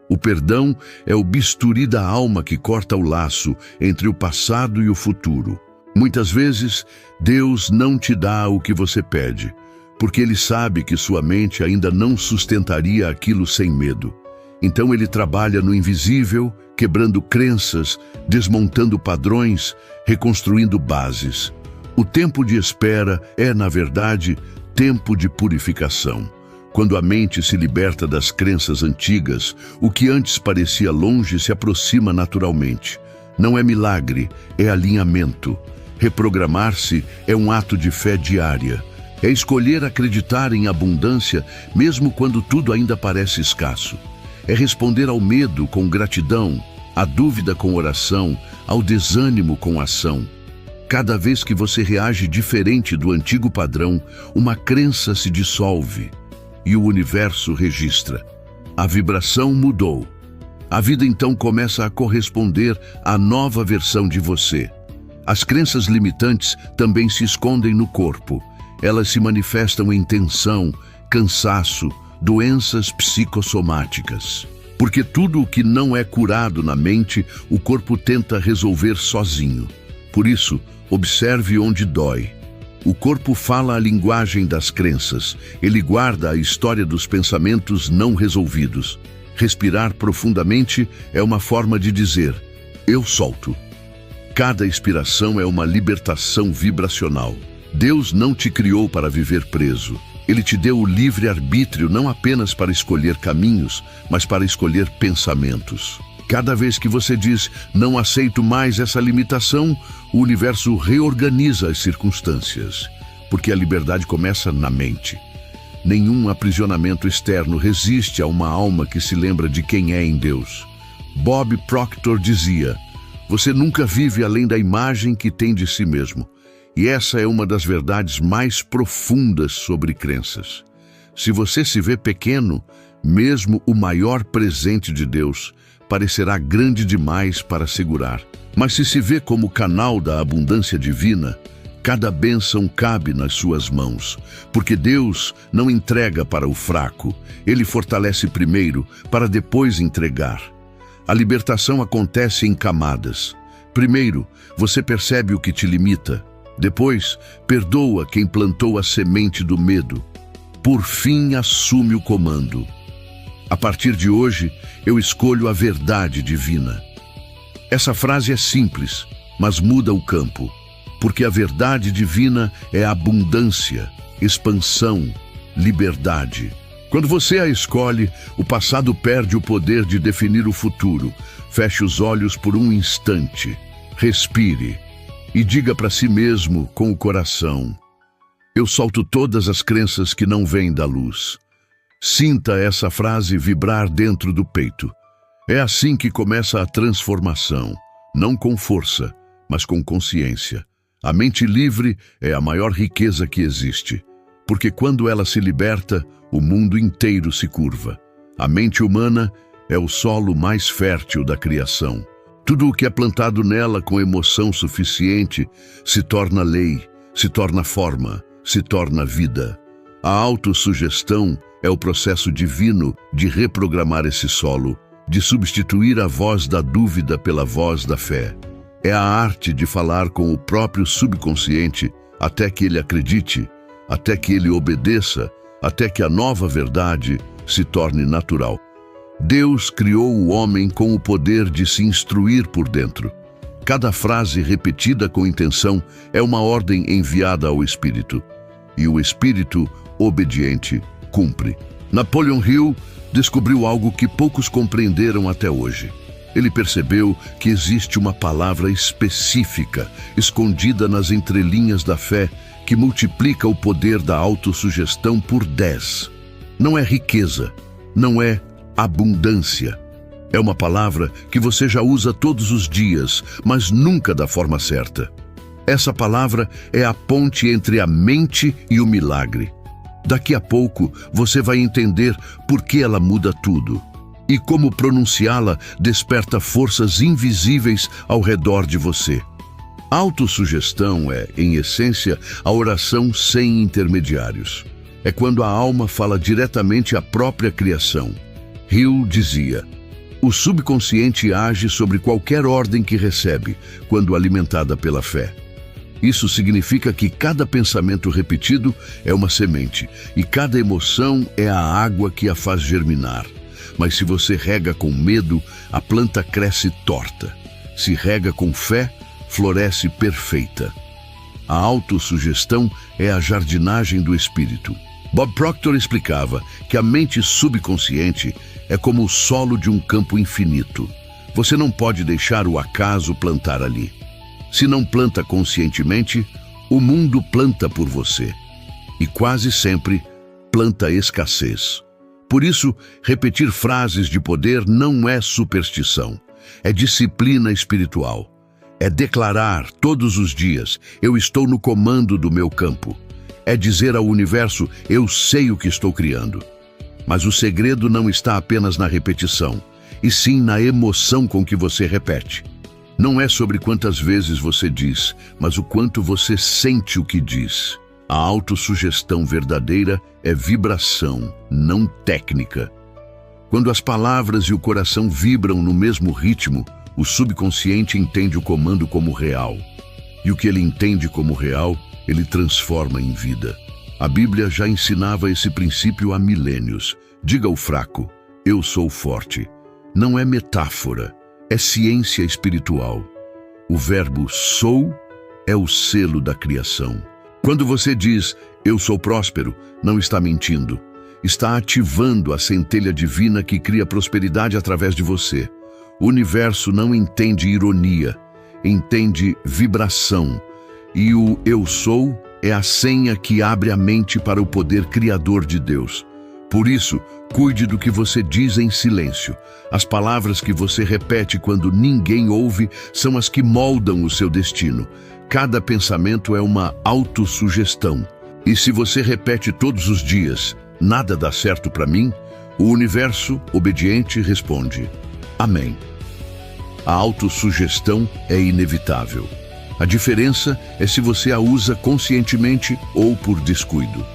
O perdão é o bisturi da alma que corta o laço entre o passado e o futuro. Muitas vezes, Deus não te dá o que você pede, porque Ele sabe que sua mente ainda não sustentaria aquilo sem medo. Então Ele trabalha no invisível, quebrando crenças, desmontando padrões, reconstruindo bases. O tempo de espera é, na verdade, tempo de purificação. Quando a mente se liberta das crenças antigas, o que antes parecia longe se aproxima naturalmente. Não é milagre, é alinhamento. Reprogramar-se é um ato de fé diária. É escolher acreditar em abundância, mesmo quando tudo ainda parece escasso. É responder ao medo com gratidão, à dúvida com oração, ao desânimo com ação. Cada vez que você reage diferente do antigo padrão, uma crença se dissolve e o universo registra. A vibração mudou. A vida então começa a corresponder à nova versão de você. As crenças limitantes também se escondem no corpo. Elas se manifestam em tensão, cansaço, doenças psicossomáticas. Porque tudo o que não é curado na mente, o corpo tenta resolver sozinho. Por isso, observe onde dói. O corpo fala a linguagem das crenças. Ele guarda a história dos pensamentos não resolvidos. Respirar profundamente é uma forma de dizer: eu solto. Cada expiração é uma libertação vibracional. Deus não te criou para viver preso. Ele te deu o livre-arbítrio não apenas para escolher caminhos, mas para escolher pensamentos. Cada vez que você diz, não aceito mais essa limitação, o universo reorganiza as circunstâncias, porque a liberdade começa na mente. Nenhum aprisionamento externo resiste a uma alma que se lembra de quem é em Deus. Bob Proctor dizia, você nunca vive além da imagem que tem de si mesmo. E essa é uma das verdades mais profundas sobre crenças. Se você se vê pequeno, mesmo o maior presente de Deus parecerá grande demais para segurar. Mas se vê como canal da abundância divina, cada bênção cabe nas suas mãos, porque Deus não entrega para o fraco, Ele fortalece primeiro, para depois entregar. A libertação acontece em camadas. Primeiro, você percebe o que te limita. Depois, perdoa quem plantou a semente do medo. Por fim, assume o comando. A partir de hoje, eu escolho a verdade divina. Essa frase é simples, mas muda o campo, porque a verdade divina é abundância, expansão, liberdade. Quando você a escolhe, o passado perde o poder de definir o futuro. Feche os olhos por um instante, respire e diga para si mesmo com o coração: eu solto todas as crenças que não vêm da luz. Sinta essa frase vibrar dentro do peito. É assim que começa a transformação, não com força, mas com consciência. A mente livre é a maior riqueza que existe, porque quando ela se liberta, o mundo inteiro se curva. A mente humana é o solo mais fértil da criação. Tudo o que é plantado nela com emoção suficiente se torna lei, se torna forma, se torna vida. A autossugestão é o processo divino de reprogramar esse solo, de substituir a voz da dúvida pela voz da fé. É a arte de falar com o próprio subconsciente até que ele acredite, até que ele obedeça, até que a nova verdade se torne natural. Deus criou o homem com o poder de se instruir por dentro. Cada frase repetida com intenção é uma ordem enviada ao Espírito. E o Espírito, obediente, cumpre. Napoleon Hill descobriu algo que poucos compreenderam até hoje. Ele percebeu que existe uma palavra específica, escondida nas entrelinhas da fé, que multiplica o poder da autossugestão por 10. Não é riqueza, não é abundância. É uma palavra que você já usa todos os dias, mas nunca da forma certa. Essa palavra é a ponte entre a mente e o milagre. Daqui a pouco você vai entender por que ela muda tudo e como pronunciá-la desperta forças invisíveis ao redor de você. Autossugestão é, em essência, a oração sem intermediários. É quando a alma fala diretamente à própria criação. Hill dizia: O subconsciente age sobre qualquer ordem que recebe, quando alimentada pela fé. Isso significa que cada pensamento repetido é uma semente, e cada emoção é a água que a faz germinar. Mas se você rega com medo, a planta cresce torta. Se rega com fé, floresce perfeita. A autossugestão é a jardinagem do espírito. Bob Proctor explicava que a mente subconsciente é como o solo de um campo infinito. Você não pode deixar o acaso plantar ali. Se não planta conscientemente, o mundo planta por você. E quase sempre planta escassez. Por isso, repetir frases de poder não é superstição. É disciplina espiritual. É declarar todos os dias: eu estou no comando do meu campo. É dizer ao universo: eu sei o que estou criando. Mas o segredo não está apenas na repetição, e sim na emoção com que você repete. Não é sobre quantas vezes você diz, mas o quanto você sente o que diz. A autossugestão verdadeira é vibração, não técnica. Quando as palavras e o coração vibram no mesmo ritmo, o subconsciente entende o comando como real. E o que ele entende como real, ele transforma em vida. A Bíblia já ensinava esse princípio há milênios. Diga ao fraco: eu sou forte. Não é metáfora, é ciência espiritual. O verbo sou é o selo da criação. Quando você diz: eu sou próspero, não está mentindo. Está ativando a centelha divina que cria prosperidade através de você. O universo não entende ironia, entende vibração. E o eu sou é a senha que abre a mente para o poder criador de Deus. Por isso, cuide do que você diz em silêncio. As palavras que você repete quando ninguém ouve são as que moldam o seu destino. Cada pensamento é uma autossugestão. E se você repete todos os dias: nada dá certo para mim, o universo, obediente, responde: amém. A autossugestão é inevitável. A diferença é se você a usa conscientemente ou por descuido.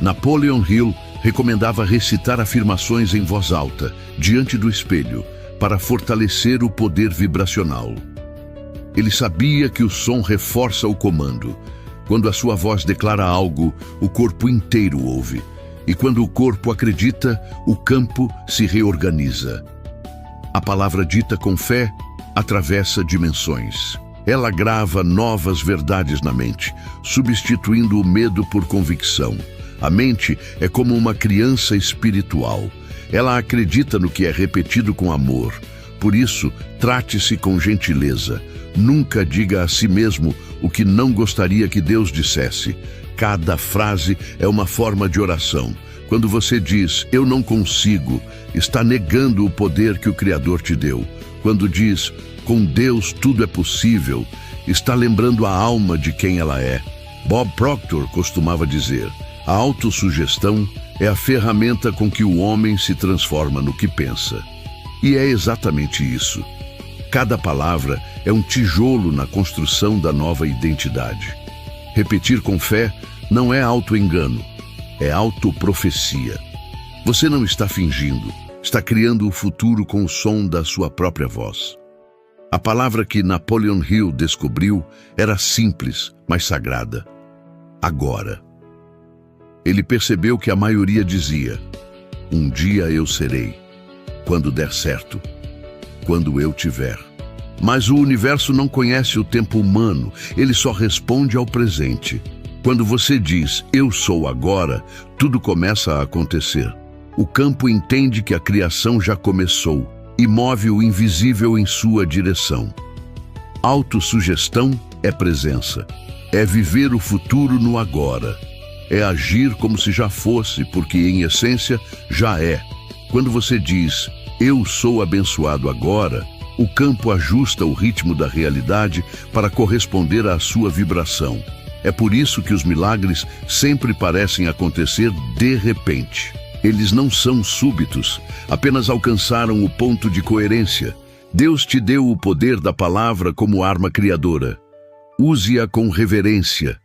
Napoleon Hill recomendava recitar afirmações em voz alta, diante do espelho, para fortalecer o poder vibracional. Ele sabia que o som reforça o comando. Quando a sua voz declara algo, o corpo inteiro ouve. E quando o corpo acredita, o campo se reorganiza. A palavra dita com fé atravessa dimensões. Ela grava novas verdades na mente, substituindo o medo por convicção. A mente é como uma criança espiritual. Ela acredita no que é repetido com amor. Por isso, trate-se com gentileza. Nunca diga a si mesmo o que não gostaria que Deus dissesse. Cada frase é uma forma de oração. Quando você diz: eu não consigo, está negando o poder que o Criador te deu. Quando diz: com Deus tudo é possível, está lembrando a alma de quem ela é. Bob Proctor costumava dizer: a autossugestão é a ferramenta com que o homem se transforma no que pensa. E é exatamente isso. Cada palavra é um tijolo na construção da nova identidade. Repetir com fé não é autoengano, é autoprofecia. Você não está fingindo, está criando o futuro com o som da sua própria voz. A palavra que Napoleon Hill descobriu era simples, mas sagrada: agora. Ele percebeu que a maioria dizia: um dia eu serei, quando der certo, quando eu tiver. Mas o universo não conhece o tempo humano, ele só responde ao presente. Quando você diz: eu sou agora, tudo começa a acontecer. O campo entende que a criação já começou e move o invisível em sua direção. Autossugestão é presença, é viver o futuro no agora. É agir como se já fosse, porque em essência já é. Quando você diz: eu sou abençoado agora, o campo ajusta o ritmo da realidade para corresponder à sua vibração. É por isso que os milagres sempre parecem acontecer de repente. Eles não são súbitos, apenas alcançaram o ponto de coerência. Deus te deu o poder da palavra como arma criadora. Use-a com reverência.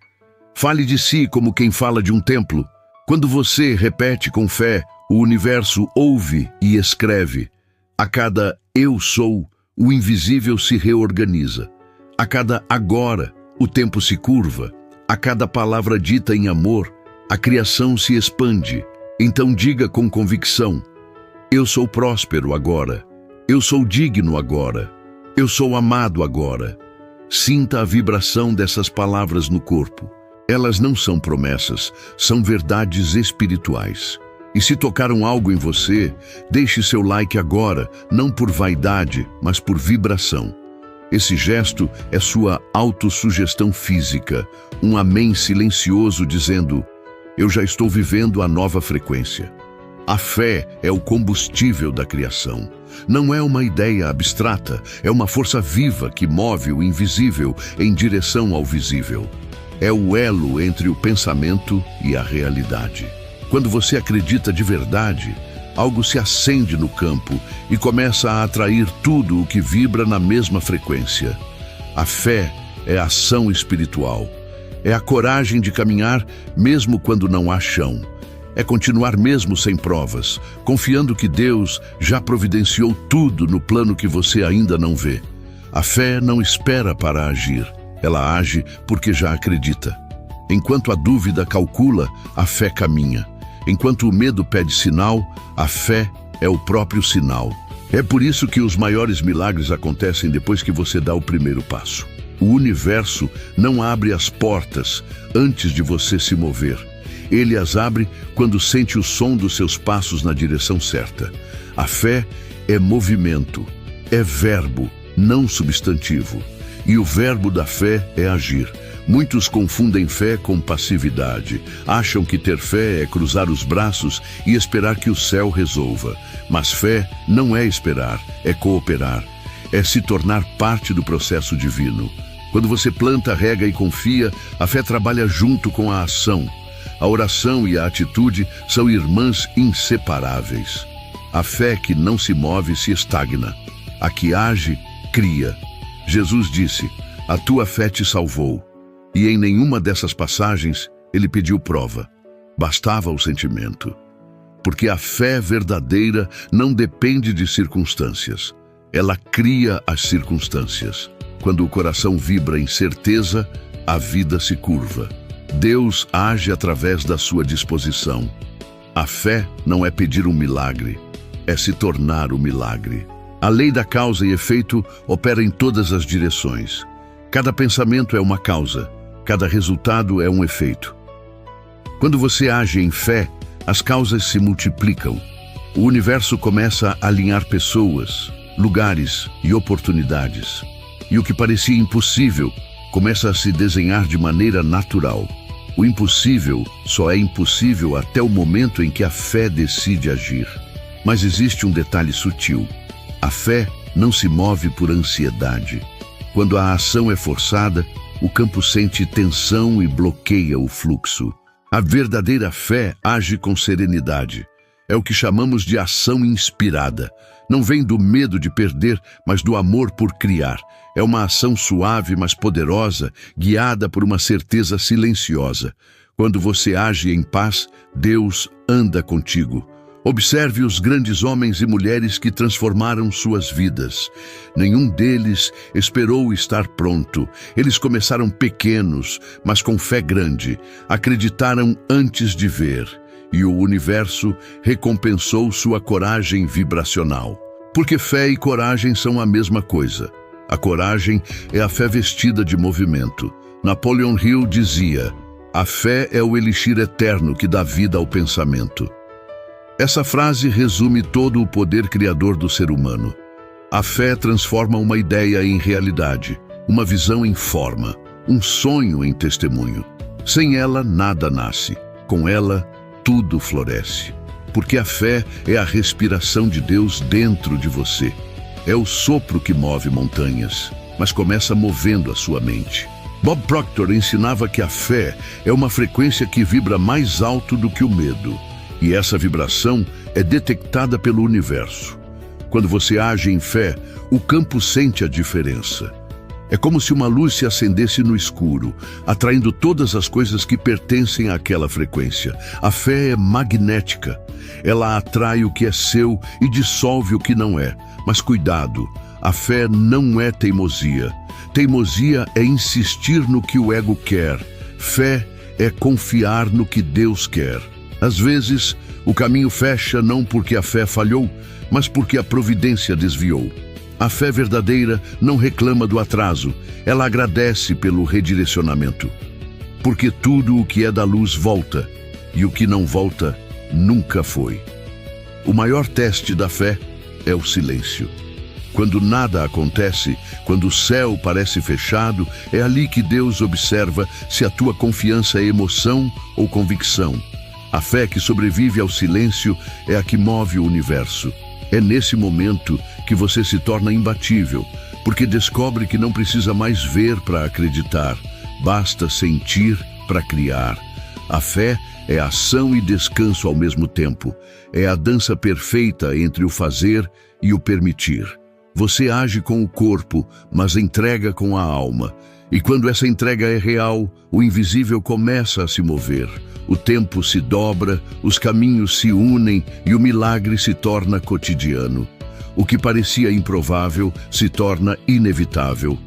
Fale de si como quem fala de um templo. Quando você repete com fé, o universo ouve e escreve. A cada eu sou, o invisível se reorganiza. A cada agora, o tempo se curva. A cada palavra dita em amor, a criação se expande. Então diga com convicção: eu sou próspero agora. Eu sou digno agora. Eu sou amado agora. Sinta a vibração dessas palavras no corpo. Elas não são promessas, são verdades espirituais. E se tocaram algo em você, deixe seu like agora, não por vaidade, mas por vibração. Esse gesto é sua autossugestão física, um amém silencioso dizendo: eu já estou vivendo a nova frequência. A fé é o combustível da criação. Não é uma ideia abstrata, é uma força viva que move o invisível em direção ao visível. É o elo entre o pensamento e a realidade. Quando você acredita de verdade, algo se acende no campo e começa a atrair tudo o que vibra na mesma frequência. A fé é a ação espiritual. É a coragem de caminhar mesmo quando não há chão. É continuar mesmo sem provas, confiando que Deus já providenciou tudo no plano que você ainda não vê. A fé não espera para agir, ela age porque já acredita. Enquanto a dúvida calcula, a fé caminha. Enquanto o medo pede sinal, a fé é o próprio sinal. É por isso que os maiores milagres acontecem depois que você dá o primeiro passo. O universo não abre as portas antes de você se mover. Ele as abre quando sente o som dos seus passos na direção certa. A fé é movimento, é verbo, não substantivo. E o verbo da fé é agir. Muitos confundem fé com passividade. Acham que ter fé é cruzar os braços e esperar que o céu resolva. Mas fé não é esperar, é cooperar. É se tornar parte do processo divino. Quando você planta, rega e confia, a fé trabalha junto com a ação. A oração e a atitude são irmãs inseparáveis. A fé que não se move se estagna. A que age, cria. Jesus disse: a tua fé te salvou. E em nenhuma dessas passagens ele pediu prova. Bastava o sentimento. Porque a fé verdadeira não depende de circunstâncias. Ela cria as circunstâncias. Quando o coração vibra em certeza, a vida se curva. Deus age através da sua disposição. A fé não é pedir um milagre, é se tornar o milagre. A lei da causa e efeito opera em todas as direções. Cada pensamento é uma causa, cada resultado é um efeito. Quando você age em fé, as causas se multiplicam. O universo começa a alinhar pessoas, lugares e oportunidades. E o que parecia impossível começa a se desenhar de maneira natural. O impossível só é impossível até o momento em que a fé decide agir. Mas existe um detalhe sutil. A fé não se move por ansiedade. Quando a ação é forçada, o campo sente tensão e bloqueia o fluxo. A verdadeira fé age com serenidade. É o que chamamos de ação inspirada. Não vem do medo de perder, mas do amor por criar. É uma ação suave, mas poderosa, guiada por uma certeza silenciosa. Quando você age em paz, Deus anda contigo. Observe os grandes homens e mulheres que transformaram suas vidas. Nenhum deles esperou estar pronto. Eles começaram pequenos, mas com fé grande. Acreditaram antes de ver. E o universo recompensou sua coragem vibracional. Porque fé e coragem são a mesma coisa. A coragem é a fé vestida de movimento. Napoleon Hill dizia: a fé é o elixir eterno que dá vida ao pensamento. Essa frase resume todo o poder criador do ser humano. A fé transforma uma ideia em realidade, uma visão em forma, um sonho em testemunho. Sem ela, nada nasce. Com ela, tudo floresce. Porque a fé é a respiração de Deus dentro de você. É o sopro que move montanhas, mas começa movendo a sua mente. Bob Proctor ensinava que a fé é uma frequência que vibra mais alto do que o medo. E essa vibração é detectada pelo universo. Quando você age em fé, o campo sente a diferença. É como se uma luz se acendesse no escuro, atraindo todas as coisas que pertencem àquela frequência. A fé é magnética. Ela atrai o que é seu e dissolve o que não é. Mas cuidado, a fé não é teimosia. Teimosia é insistir no que o ego quer. Fé é confiar no que Deus quer. Às vezes, o caminho fecha não porque a fé falhou, mas porque a providência desviou. A fé verdadeira não reclama do atraso, ela agradece pelo redirecionamento. Porque tudo o que é da luz volta, e o que não volta nunca foi. O maior teste da fé é o silêncio. Quando nada acontece, quando o céu parece fechado, é ali que Deus observa se a tua confiança é emoção ou convicção. A fé que sobrevive ao silêncio é a que move o universo. É nesse momento que você se torna imbatível, porque descobre que não precisa mais ver para acreditar, basta sentir para criar. A fé é ação e descanso ao mesmo tempo. É a dança perfeita entre o fazer e o permitir. Você age com o corpo, mas entrega com a alma. E quando essa entrega é real, o invisível começa a se mover. O tempo se dobra, os caminhos se unem e o milagre se torna cotidiano. O que parecia improvável se torna inevitável.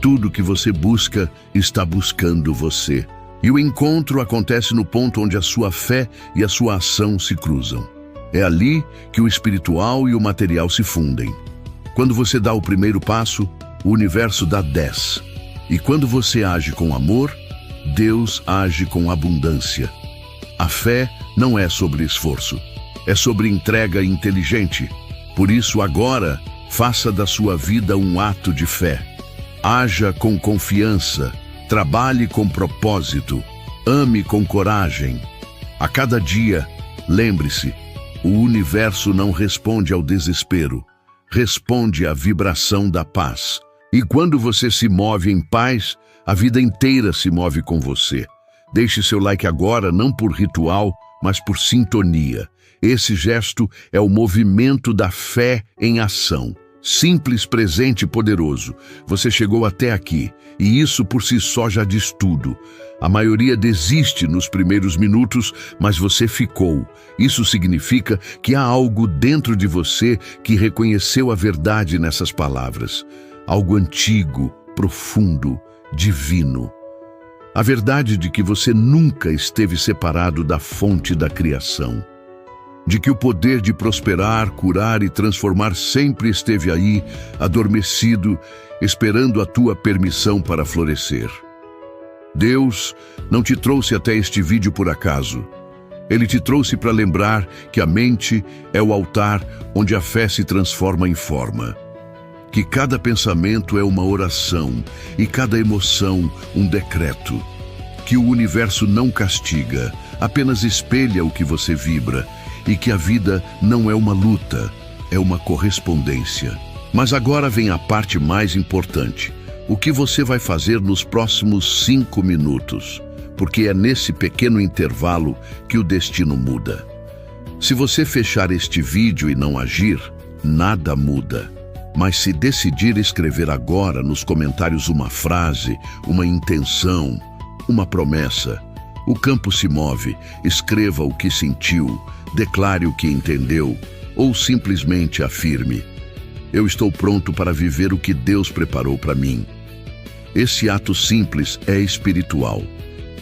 Tudo que você busca está buscando você. E o encontro acontece no ponto onde a sua fé e a sua ação se cruzam. É ali que o espiritual e o material se fundem. Quando você dá o primeiro passo, o universo dá 10. E quando você age com amor, Deus age com abundância. A fé não é sobre esforço, é sobre entrega inteligente. Por isso, agora, faça da sua vida um ato de fé. Haja com confiança, trabalhe com propósito, ame com coragem. A cada dia, lembre-se, o universo não responde ao desespero, responde à vibração da paz. E quando você se move em paz, a vida inteira se move com você. Deixe seu like agora, não por ritual, mas por sintonia. Esse gesto é o movimento da fé em ação. Simples, presente e poderoso. Você chegou até aqui, e isso por si só já diz tudo. A maioria desiste nos primeiros minutos, mas você ficou. Isso significa que há algo dentro de você que reconheceu a verdade nessas palavras. Algo antigo, profundo, divino. A verdade de que você nunca esteve separado da fonte da criação. De que o poder de prosperar, curar e transformar sempre esteve aí, adormecido, esperando a tua permissão para florescer. Deus não te trouxe até este vídeo por acaso. Ele te trouxe para lembrar que a mente é o altar onde a fé se transforma em forma. Que cada pensamento é uma oração e cada emoção um decreto. Que o universo não castiga, apenas espelha o que você vibra e que a vida não é uma luta, é uma correspondência. Mas agora vem a parte mais importante. O que você vai fazer nos próximos 5 minutos? Porque é nesse pequeno intervalo que o destino muda. Se você fechar este vídeo e não agir, nada muda. Mas se decidir escrever agora nos comentários uma frase, uma intenção, uma promessa, o campo se move. Escreva o que sentiu, declare o que entendeu ou simplesmente afirme: eu estou pronto para viver o que Deus preparou para mim. Esse ato simples é espiritual.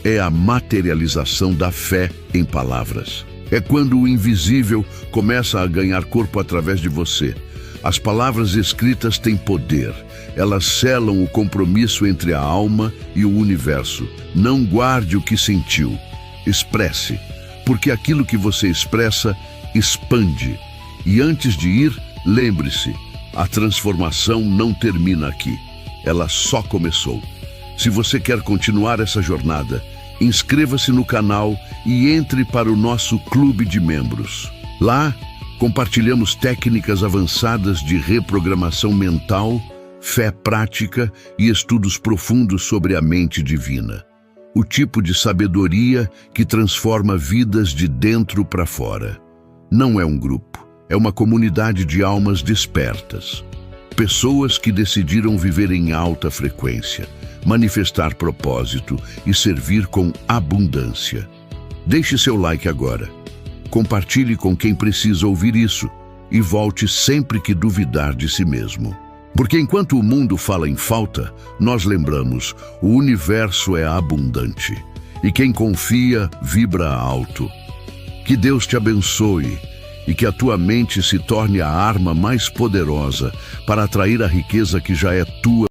É a materialização da fé em palavras. É quando o invisível começa a ganhar corpo através de você. As palavras escritas têm poder. Elas selam o compromisso entre a alma e o universo. Não guarde o que sentiu. Expresse, porque aquilo que você expressa expande. E antes de ir, lembre-se, a transformação não termina aqui. Ela só começou. Se você quer continuar essa jornada, inscreva-se no canal e entre para o nosso clube de membros. Lá, compartilhamos técnicas avançadas de reprogramação mental, fé prática e estudos profundos sobre a mente divina. O tipo de sabedoria que transforma vidas de dentro para fora. Não é um grupo, é uma comunidade de almas despertas. Pessoas que decidiram viver em alta frequência, manifestar propósito e servir com abundância. Deixe seu like agora. Compartilhe com quem precisa ouvir isso e volte sempre que duvidar de si mesmo. Porque enquanto o mundo fala em falta, nós lembramos, o universo é abundante. E quem confia, vibra alto. Que Deus te abençoe e que a tua mente se torne a arma mais poderosa para atrair a riqueza que já é tua.